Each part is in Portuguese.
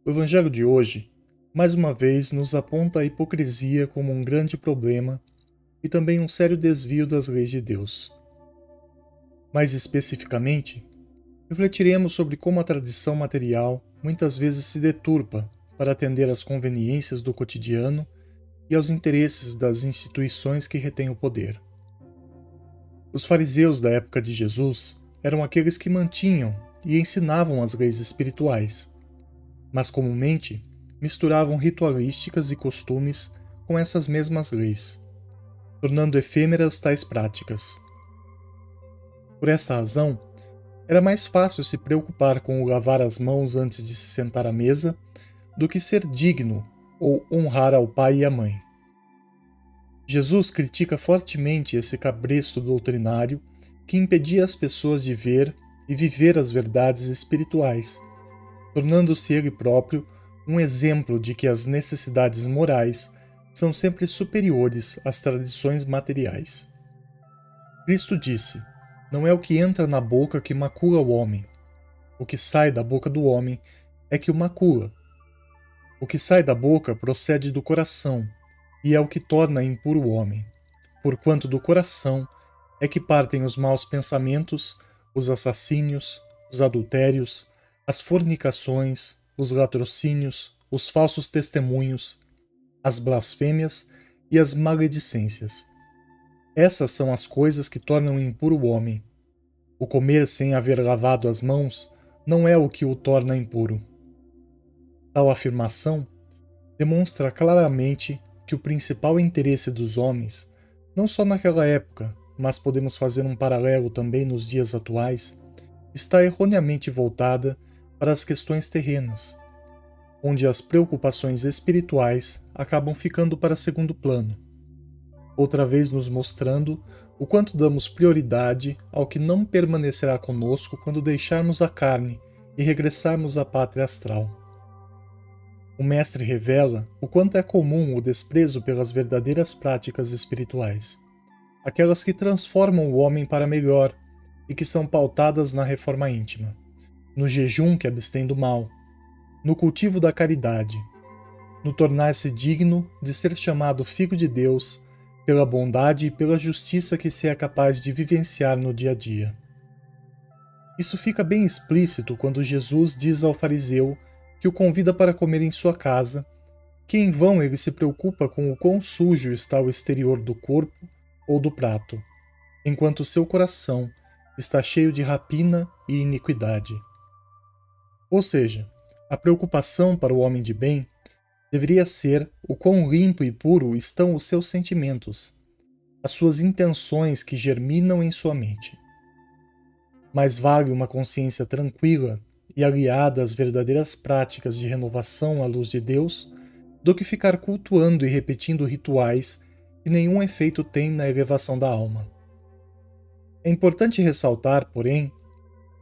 O Evangelho de hoje, mais uma vez, nos aponta a hipocrisia como um grande problema e também um sério desvio das leis de Deus. Mais especificamente, refletiremos sobre como a tradição material muitas vezes se deturpa para atender às conveniências do cotidiano e aos interesses das instituições que retêm o poder. Os fariseus da época de Jesus eram aqueles que mantinham e ensinavam as leis espirituais, mas comumente misturavam ritualísticas e costumes com essas mesmas leis, tornando efêmeras tais práticas. Por esta razão, era mais fácil se preocupar com o lavar as mãos antes de se sentar à mesa do que ser digno ou honrar ao pai e à mãe. Jesus critica fortemente esse cabresto doutrinário que impedia as pessoas de ver e viver as verdades espirituais, tornando-se ele próprio um exemplo de que as necessidades morais são sempre superiores às tradições materiais. Cristo disse: "Não é o que entra na boca que macula o homem. O que sai da boca do homem é que o macula. O que sai da boca procede do coração, e é o que torna impuro o homem. Porquanto do coração é que partem os maus pensamentos, os assassínios, os adultérios, as fornicações, os latrocínios, os falsos testemunhos, as blasfêmias e as maledicências. Essas são as coisas que tornam impuro o homem. O comer sem haver lavado as mãos não é o que o torna impuro." Tal afirmação demonstra claramente que o principal interesse dos homens, não só naquela época, mas podemos fazer um paralelo também nos dias atuais, está erroneamente voltada para as questões terrenas, onde as preocupações espirituais acabam ficando para segundo plano, outra vez nos mostrando o quanto damos prioridade ao que não permanecerá conosco quando deixarmos a carne e regressarmos à pátria astral. O Mestre revela o quanto é comum o desprezo pelas verdadeiras práticas espirituais, aquelas que transformam o homem para melhor e que são pautadas na reforma íntima, no jejum que abstém do mal, no cultivo da caridade, no tornar-se digno de ser chamado filho de Deus pela bondade e pela justiça que se é capaz de vivenciar no dia a dia. Isso fica bem explícito quando Jesus diz ao fariseu que o convida para comer em sua casa, que em vão ele se preocupa com o quão sujo está o exterior do corpo ou do prato, enquanto seu coração está cheio de rapina e iniquidade. Ou seja, a preocupação para o homem de bem deveria ser o quão limpo e puro estão os seus sentimentos, as suas intenções que germinam em sua mente. Mais vale uma consciência tranquila e aliada às verdadeiras práticas de renovação à luz de Deus, do que ficar cultuando e repetindo rituais que nenhum efeito têm na elevação da alma. É importante ressaltar, porém,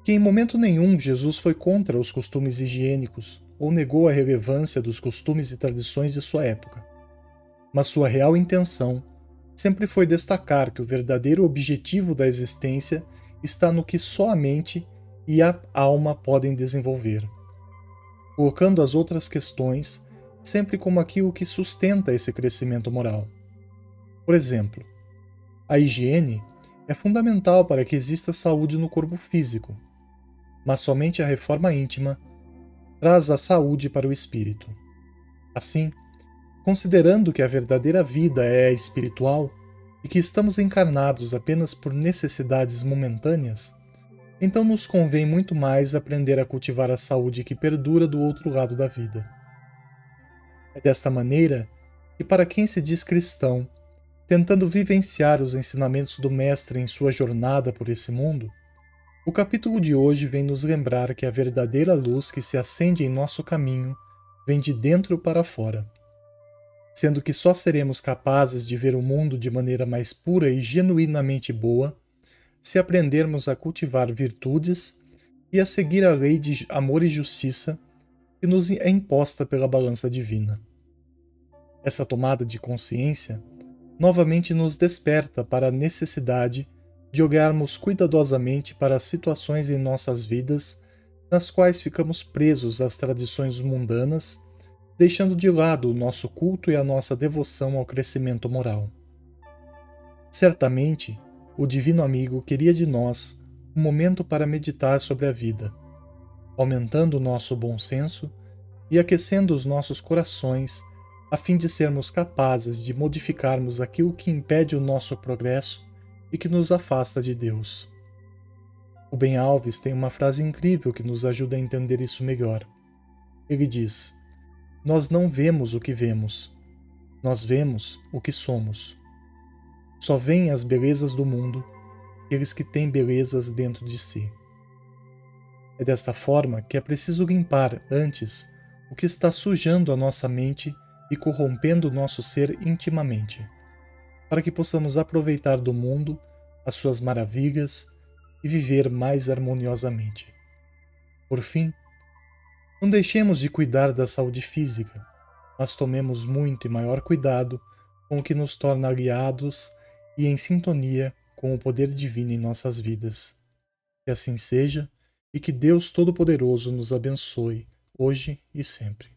que em momento nenhum Jesus foi contra os costumes higiênicos ou negou a relevância dos costumes e tradições de sua época, mas sua real intenção sempre foi destacar que o verdadeiro objetivo da existência está no que só a mente e a alma podem desenvolver, colocando as outras questões sempre como aquilo que sustenta esse crescimento moral. Por exemplo, a higiene é fundamental para que exista saúde no corpo físico, mas somente a reforma íntima traz a saúde para o espírito. Assim, considerando que a verdadeira vida é espiritual e que estamos encarnados apenas por necessidades momentâneas, então nos convém muito mais aprender a cultivar a saúde que perdura do outro lado da vida. É desta maneira que, para quem se diz cristão, tentando vivenciar os ensinamentos do Mestre em sua jornada por esse mundo, o capítulo de hoje vem nos lembrar que a verdadeira luz que se acende em nosso caminho vem de dentro para fora, sendo que só seremos capazes de ver o mundo de maneira mais pura e genuinamente boa se aprendermos a cultivar virtudes e a seguir a lei de amor e justiça que nos é imposta pela balança divina. Essa tomada de consciência novamente nos desperta para a necessidade de olharmos cuidadosamente para as situações em nossas vidas nas quais ficamos presos às tradições mundanas, deixando de lado o nosso culto e a nossa devoção ao crescimento moral. Certamente, o Divino Amigo queria de nós um momento para meditar sobre a vida, aumentando o nosso bom senso e aquecendo os nossos corações, a fim de sermos capazes de modificarmos aquilo que impede o nosso progresso e que nos afasta de Deus. O Ben Alves tem uma frase incrível que nos ajuda a entender isso melhor. Ele diz: "Nós não vemos o que vemos, nós vemos o que somos. Só veem as belezas do mundo aqueles que têm belezas dentro de si." É desta forma que é preciso limpar antes o que está sujando a nossa mente e corrompendo o nosso ser intimamente, para que possamos aproveitar do mundo as suas maravilhas e viver mais harmoniosamente. Por fim, não deixemos de cuidar da saúde física, mas tomemos muito e maior cuidado com o que nos torna aliados e em sintonia com o poder divino em nossas vidas. Que assim seja e que Deus Todo-Poderoso nos abençoe, hoje e sempre.